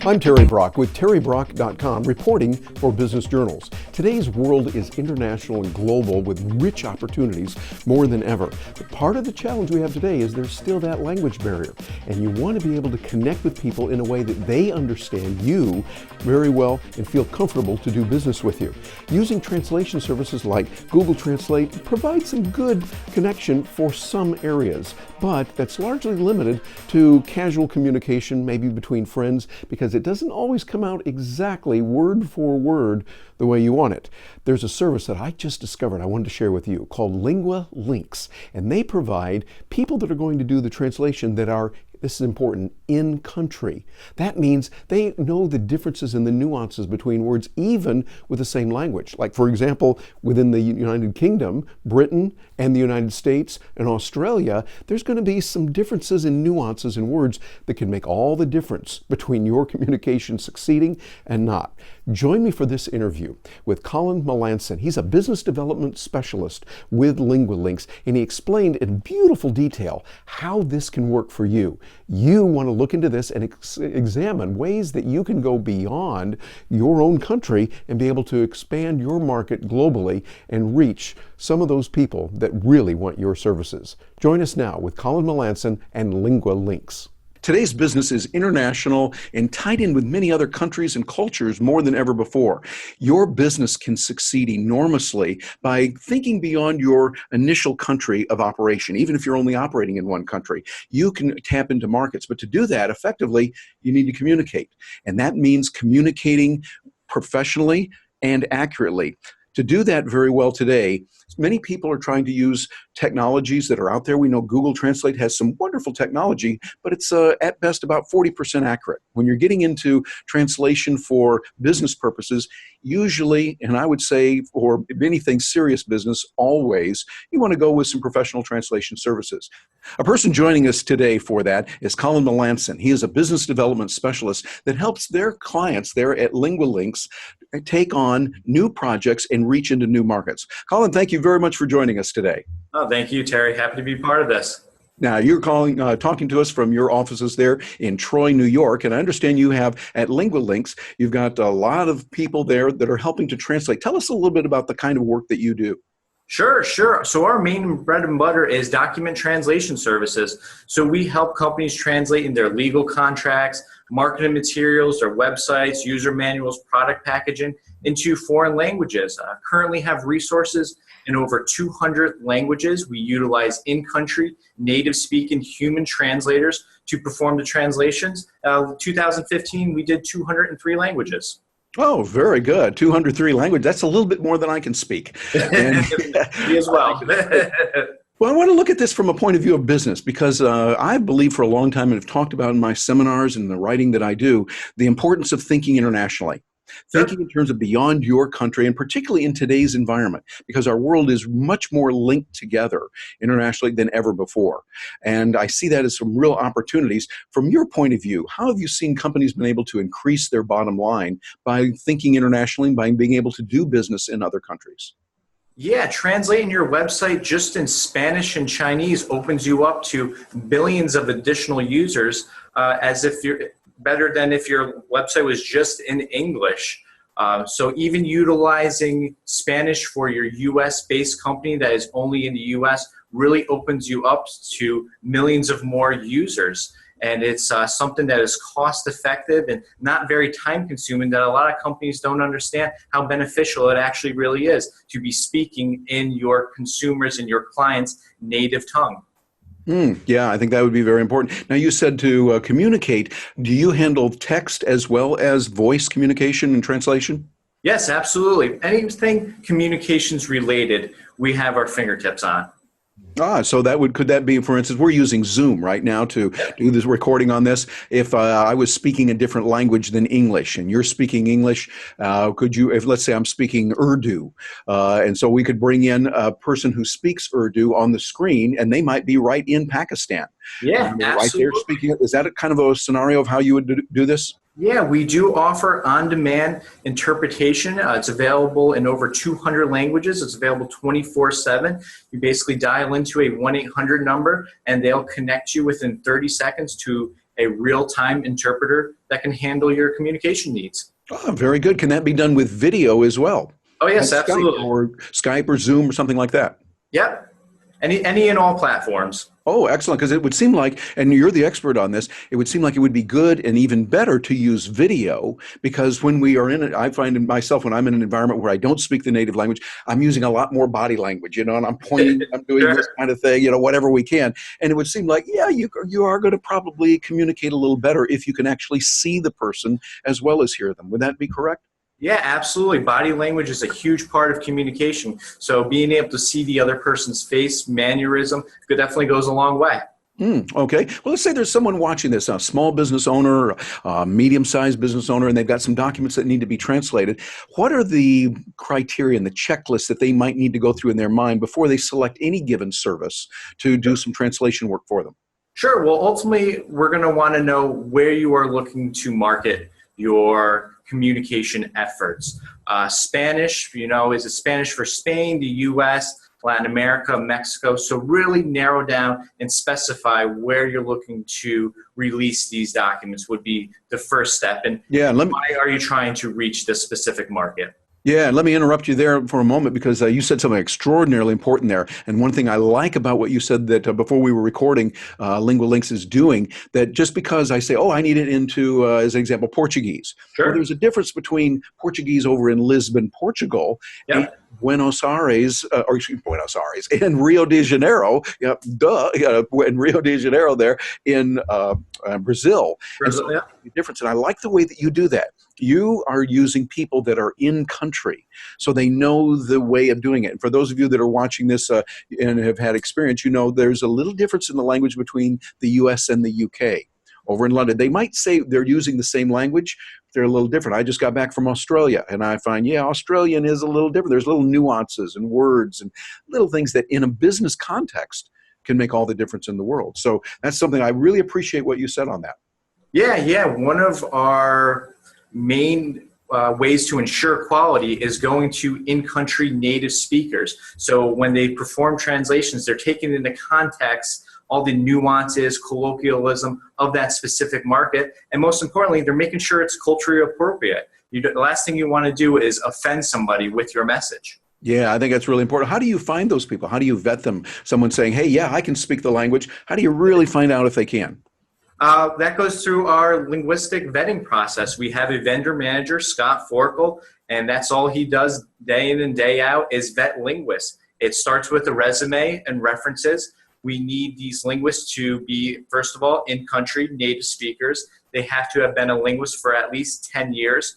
I'm Terry Brock with terrybrock.com, reporting for Business Journals. Today's world is international and global with rich opportunities more than ever. But part of the challenge we have today is there's still that language barrier. And you want to be able to connect with people in a way that they understand you very well and feel comfortable to do business with you. Using translation services like Google Translate provides some good connection for some areas, but that's largely limited to casual communication, maybe between friends, because it doesn't always come out exactly word for word the way you want it. There's a service that I just discovered I wanted to share with you called LinguLinx, and they provide people that are going to do the translation that are, this is important, in country. That means they know the differences and the nuances between words even with the same language. Like, for example, within the United Kingdom, Britain and the United States and Australia, there's going to be some differences in nuances in words that can make all the difference between your communication succeeding and not. Join me for this interview with Colin Melanson. He's a business development specialist with LinguLinx, and he explained in beautiful detail how this can work for you. You want to look into this and examine ways that you can go beyond your own country and be able to expand your market globally and reach some of those people that really want your services. Join us now with Colin Melanson and LinguLinx. Today's business is international and tied in with many other countries and cultures more than ever before. Your business can succeed enormously by thinking beyond your initial country of operation. Even if you're only operating in one country, you can tap into markets. But to do that effectively, you need to communicate. And that means communicating professionally and accurately. To do that very well today, many people are trying to use technologies that are out there. We know Google Translate has some wonderful technology, but it's at best about 40% accurate. When you're getting into translation for business purposes, usually, and I would say for anything serious business, always, you want to go with some professional translation services. A person joining us today for that is Colin Melanson. He is a business development specialist that helps their clients there at LinguLinx take on new projects and reach into new markets. Colin, thank you very much for joining us today. Oh, thank you, Terry. Happy to be part of this. Now, you're talking to us from your offices there in Troy, New York, and I understand you have at LinguLinx, you've got a lot of people there that are helping to translate. Tell us a little bit about the kind of work that you do. Sure. So our main bread and butter is document translation services. So we help companies translate in their legal contracts, marketing materials, their websites, user manuals, product packaging into foreign languages. Currently have resources in over 200 languages. We utilize in-country, native-speaking human translators to perform the translations. 2015, we did 203 languages. Oh, very good. 203 languages. That's a little bit more than I can speak. And, me as well. Well, I want to look at this from a point of view of business because I believe for a long time, and have talked about in my seminars and the writing that I do, the importance of thinking internationally. Sure. Thinking in terms of beyond your country, and particularly in today's environment, because our world is much more linked together internationally than ever before. And I see that as some real opportunities. From your point of view, how have you seen companies been able to increase their bottom line by thinking internationally, by being able to do business in other countries? Yeah, translating your website just in Spanish and Chinese opens you up to billions of additional users, as if you're better than if your website was just in English. So even utilizing Spanish for your US-based company that is only in the US really opens you up to millions of more users. And it's something that is cost-effective and not very time-consuming, that a lot of companies don't understand how beneficial it actually really is to be speaking in your consumers and your clients' native tongue. Yeah, I think that would be very important. Now, you said to communicate. Do you handle text as well as voice communication and translation? Yes, absolutely. Anything communications related, we have our fingertips on. So could that be, for instance, we're using Zoom right now to do this recording on this. If I was speaking a different language than English and you're speaking English, could you, if let's say I'm speaking Urdu, and so we could bring in a person who speaks Urdu on the screen, and they might be right in Pakistan. Yeah, absolutely. Right there speaking. Is that a kind of a scenario of how you would do this? Yeah, we do offer on-demand interpretation. It's available in over 200 languages. It's available 24/7. You basically dial into a 1-800 number, and they'll connect you within 30 seconds to a real-time interpreter that can handle your communication needs. Oh, very good. Can that be done with video as well? Oh, yes, Like absolutely. Skype or Zoom or something like that? Yep. Any and all platforms. Oh, excellent. Because it would seem like, and you're the expert on this, it would seem like it would be good and even better to use video, because when we are in it, I find in myself, when I'm in an environment where I don't speak the native language, I'm using a lot more body language, and I'm pointing, I'm doing Sure. this kind of thing, whatever we can. And it would seem like, yeah, you are going to probably communicate a little better if you can actually see the person as well as hear them. Would that be correct? Yeah, absolutely. Body language is a huge part of communication. So being able to see the other person's face, mannerism, definitely goes a long way. Okay. Well, let's say there's someone watching this, a small business owner, a medium-sized business owner, and they've got some documents that need to be translated. What are the criteria and the checklist that they might need to go through in their mind before they select any given service to do some translation work for them? Sure. Well, ultimately, we're going to want to know where you are looking to market your communication efforts. Spanish, is it Spanish for Spain, the U.S., Latin America, Mexico? So really narrow down and specify where you're looking to release these documents would be the first step. And why are you trying to reach this specific market? Yeah, and let me interrupt you there for a moment, because you said something extraordinarily important there. And one thing I like about what you said, that before we were recording, LinguLinx is doing, that just because I say, oh, I need it into, as an example, Portuguese. Sure. Well, there's a difference between Portuguese over in Lisbon, Portugal, and Buenos Aires, and Rio de Janeiro, in Rio de Janeiro there in Brazil. The difference. And I like the way that you do that. You are using people that are in country, so they know the way of doing it. And for those of you that are watching this and have had experience, there's a little difference in the language between the US and the UK. Over in London, they might say they're using the same language, but they're a little different. I just got back from Australia, and I find, Australian is a little different. There's little nuances and words and little things that in a business context can make all the difference in the world. So that's something I really appreciate what you said on that. Yeah. One of our main ways to ensure quality is going to in-country native speakers. So when they perform translations, they're taking into context all the nuances, colloquialism of that specific market. And most importantly, they're making sure it's culturally appropriate. The last thing you want to do is offend somebody with your message. Yeah, I think that's really important. How do you find those people? How do you vet them? Someone saying, hey, yeah, I can speak the language. How do you really find out if they can? That goes through our linguistic vetting process. We have a vendor manager, Scott Forkel, and that's all he does day in and day out is vet linguists. It starts with a resume and references. We need these linguists to be, first of all, in-country native speakers. They have to have been a linguist for at least 10 years.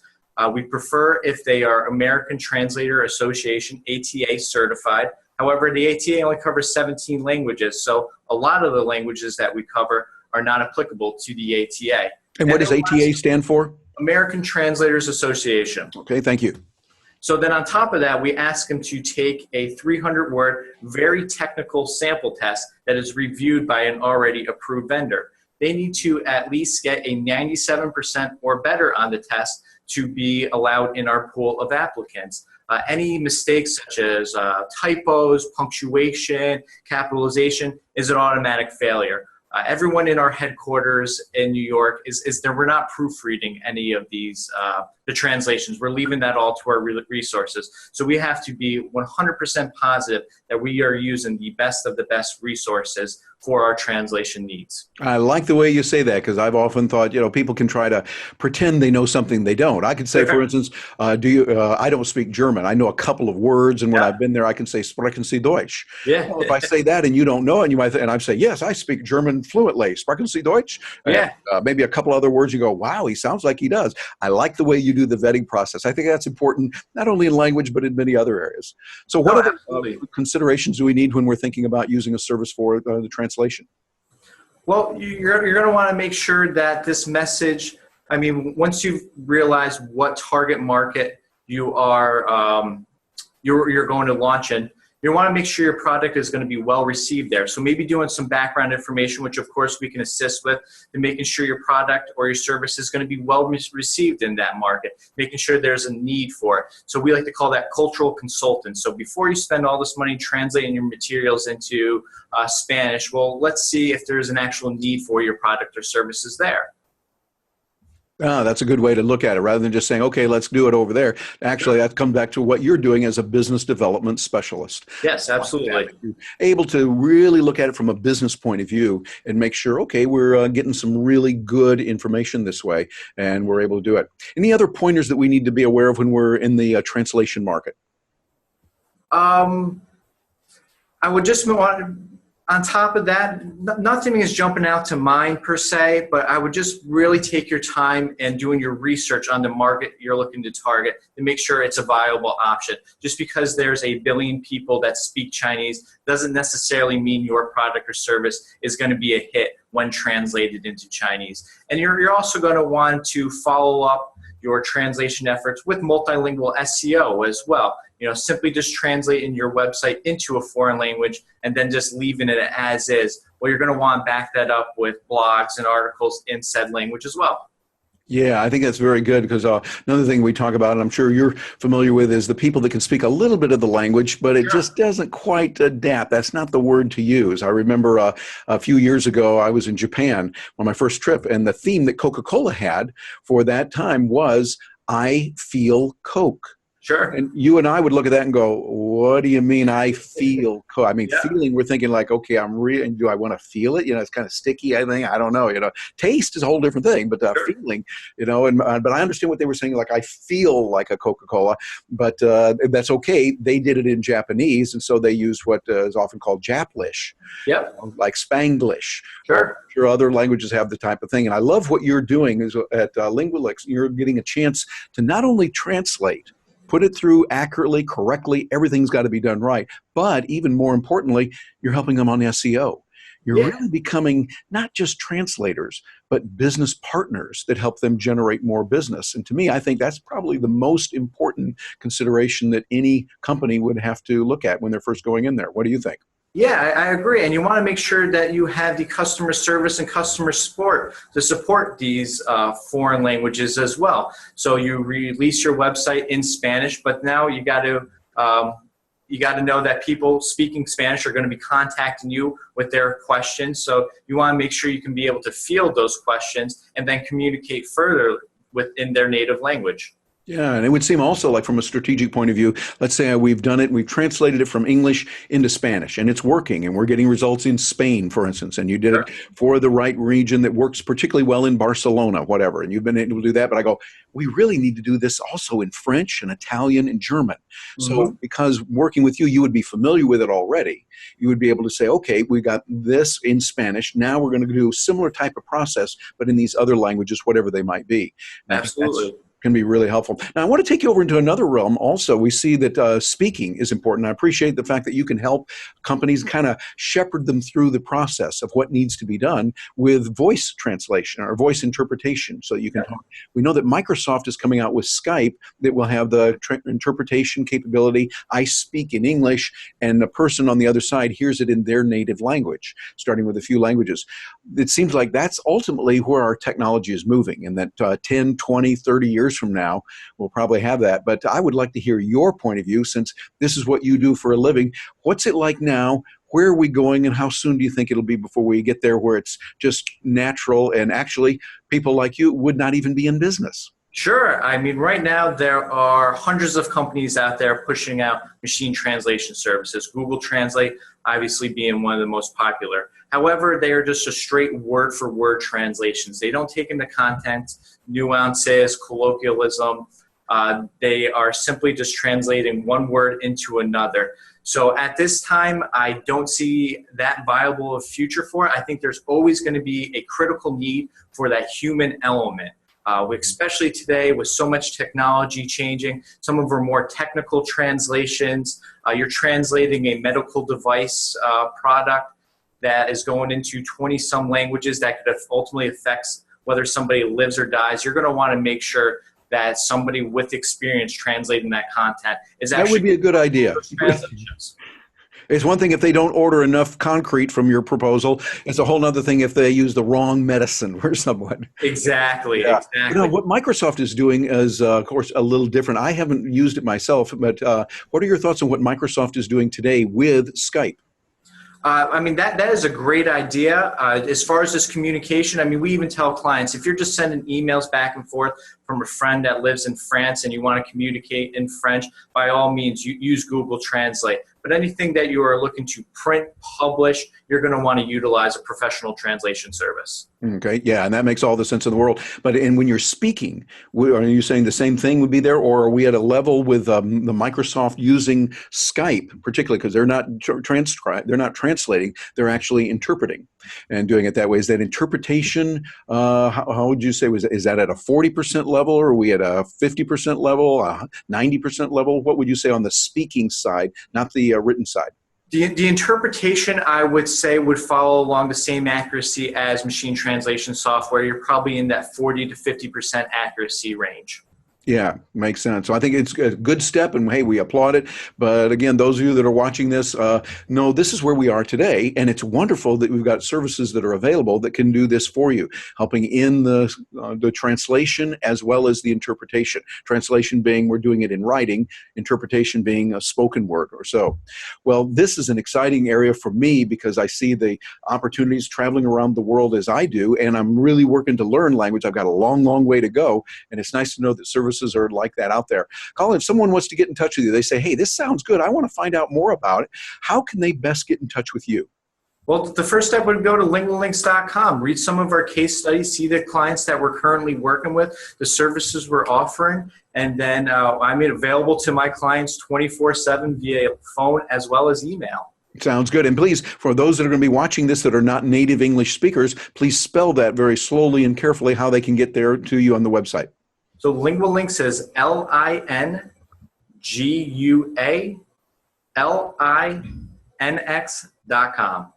We prefer if they are American Translator Association, ATA certified. However, the ATA only covers 17 languages, so a lot of the languages that we cover are not applicable to the ATA. And what does ATA stand for? American Translators Association. Okay, thank you. So then on top of that, we ask them to take a 300-word, very technical sample test that is reviewed by an already approved vendor. They need to at least get a 97% or better on the test to be allowed in our pool of applicants. Any mistakes such as typos, punctuation, capitalization is an automatic failure. Everyone in our headquarters in New York is there. We're not proofreading any of these, the translations. We're leaving that all to our resources. So we have to be 100% positive that we are using the best of the best resources for our translation needs. I like the way you say that, because I've often thought, people can try to pretend they know something they don't. I could say, for instance, I don't speak German. I know a couple of words, and when I've been there, I can say "Sprechen Sie Deutsch." Yeah. Well, if I say that and you don't know, and you might, and I say, yes, I speak German fluently. "Sprechen Sie Deutsch?" Yeah. Maybe a couple other words, you go, wow, he sounds like he does. I like the way you do the vetting process. I think that's important, not only in language, but in many other areas. So what other considerations do we need when we're thinking about using a service for the translation? Well, you're going to want to make sure that this message, once you've realized what target market you are, you're going to launch in, You want to make sure your product is going to be well received there. So maybe doing some background information, which of course we can assist with, and making sure your product or your service is going to be well received in that market, making sure there's a need for it. So we like to call that cultural consultant. So before you spend all this money translating your materials into Spanish, well, let's see if there's an actual need for your product or services there. That's a good way to look at it, rather than just saying, okay, let's do it over there. Actually, that comes back to what you're doing as a business development specialist. Yes, absolutely. You're able to really look at it from a business point of view and make sure, okay, we're getting some really good information this way, and we're able to do it. Any other pointers that we need to be aware of when we're in the translation market? I would just want, on top of that, nothing is jumping out to mind per se, but I would just really take your time and doing your research on the market you're looking to target to make sure it's a viable option. Just because there's a billion people that speak Chinese doesn't necessarily mean your product or service is going to be a hit when translated into Chinese. And you're also going to want to follow up your translation efforts with multilingual SEO as well. You know, simply just translating your website into a foreign language and then just leaving it as is. Well, you're going to want to back that up with blogs and articles in said language as well. Yeah, I think that's very good, because another thing we talk about, and I'm sure you're familiar with, is the people that can speak a little bit of the language, but it just doesn't quite adapt. That's not the word to use. I remember a few years ago, I was in Japan on my first trip, and the theme that Coca-Cola had for that time was, I feel Coke. Sure. And you and I would look at that and go, what do you mean I feel Coke? I mean, feeling, we're thinking like, okay, do I want to feel it? You know, it's kind of sticky, I think. I don't know. You know, taste is a whole different thing, but feeling, you know, but I understand what they were saying, like, I feel like a Coca-Cola, but that's okay. They did it in Japanese, and so they used what is often called Japlish, like Spanglish. Sure. Sure, other languages have the type of thing. And I love what you're doing is at LinguLinx. You're getting a chance to not only translate, put it through accurately, correctly, everything's got to be done right. But even more importantly, you're helping them on SEO. You're really becoming not just translators, but business partners that help them generate more business. And to me, I think that's probably the most important consideration that any company would have to look at when they're first going in there. What do you think? Yeah, I agree. And you want to make sure that you have the customer service and customer support to support these foreign languages as well. So you release your website in Spanish, but now you got to know that people speaking Spanish are going to be contacting you with their questions. So you want to make sure you can be able to field those questions and then communicate further within their native language. Yeah, and it would seem also like, from a strategic point of view, let's say we've done it, we've translated it from English into Spanish, and it's working, and we're getting results in Spain, for instance, and you did it for the right region that works particularly well in Barcelona, whatever, and you've been able to do that. But I go, we really need to do this also in French and Italian and German. So because working with you, you would be familiar with it already. You would be able to say, okay, we got this in Spanish. Now we're going to do a similar type of process, but in these other languages, whatever they might be. Absolutely. Can be really helpful. Now, I want to take you over into another realm also. We see that speaking is important. I appreciate the fact that you can help companies kind of shepherd them through the process of what needs to be done with voice translation or voice interpretation, so you can talk. We know that Microsoft is coming out with Skype that will have the interpretation capability. I speak in English, and the person on the other side hears it in their native language, starting with a few languages. It seems like that's ultimately where our technology is moving, and that 10, 20, 30 years from now, we'll probably have that. But I would like to hear your point of view, since this is what you do for a living. What's it like now? Where are we going, and how soon do you think it'll be before we get there where it's just natural and actually people like you would not even be in business? Sure. I mean, right now there are hundreds of companies out there pushing out machine translation services. Google Translate obviously being one of the most popular. However, they are just a straight word-for-word translations. They don't take into content, nuances, colloquialism. They are simply just translating one word into another. So at this time, I don't see that viable a future for it. I think there's always going to be a critical need for that human element. Especially today with so much technology changing, some of our more technical translations, you're translating a medical device product that is going into 20-some languages that could ultimately affect whether somebody lives or dies. You're going to want to make sure that somebody with experience translating that content is actually— That would be a good idea. It's one thing if they don't order enough concrete from your proposal. It's a whole other thing if they use the wrong medicine for someone. Exactly, Yeah. exactly. What Microsoft is doing is, of course, a little different. I haven't used it myself, but what are your thoughts on what Microsoft is doing today with Skype? I mean, that is a great idea. As far as this communication, I mean, we even tell clients, if you're just sending emails back and forth from a friend that lives in France and you want to communicate in French, by all means, you use Google Translate. But anything that you are looking to print, publish, you're going to want to utilize a professional translation service. Okay, yeah, and that makes all the sense in the world. But when you're speaking, are you saying the same thing would be there, or are we at a level with the Microsoft using Skype, particularly because they're not they're not translating, they're actually interpreting and doing it that way? Is that interpretation? How would you say is that at a 40% level, or are we at a 50% level, a 90% level? What would you say on the speaking side, not the written side? The interpretation, I would say, would follow along the same accuracy as machine translation software. You're probably in that 40 to 50% accuracy range. Yeah, makes sense. So I think it's a good step, and hey, we applaud it. But again, those of you that are watching this know this is where we are today, and it's wonderful that we've got services that are available that can do this for you, helping in the translation as well as the interpretation. Translation being we're doing it in writing, interpretation being a spoken word or so. Well, this is an exciting area for me because I see the opportunities traveling around the world as I do, and I'm really working to learn language. I've got a long, long way to go, and it's nice to know that services are like that out there. Colin, if someone wants to get in touch with you, they say, hey, this sounds good, I want to find out more about it. How can they best get in touch with you? Well, the first step would go to LinguLinx.com, read some of our case studies, see the clients that we're currently working with, the services we're offering, and then I made available to my clients 24/7 via phone as well as email. Sounds good. And please, for those that are going to be watching this that are not native English speakers, please spell that very slowly and carefully how they can get there to you on the website. So LinguLinx is LinguLinx.com.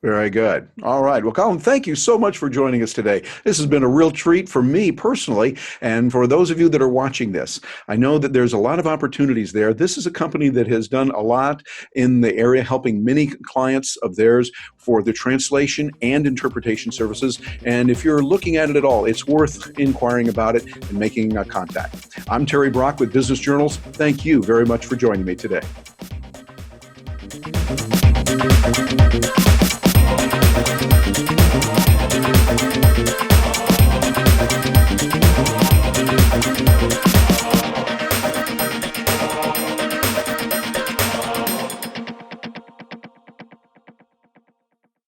Very good. All right. Well, Colin, thank you so much for joining us today. This has been a real treat for me personally, and for those of you that are watching this. I know that there's a lot of opportunities there. This is a company that has done a lot in the area, helping many clients of theirs for the translation and interpretation services. And if you're looking at it at all, it's worth inquiring about it and making contact. I'm Terry Brock with Business Journals. Thank you very much for joining me today.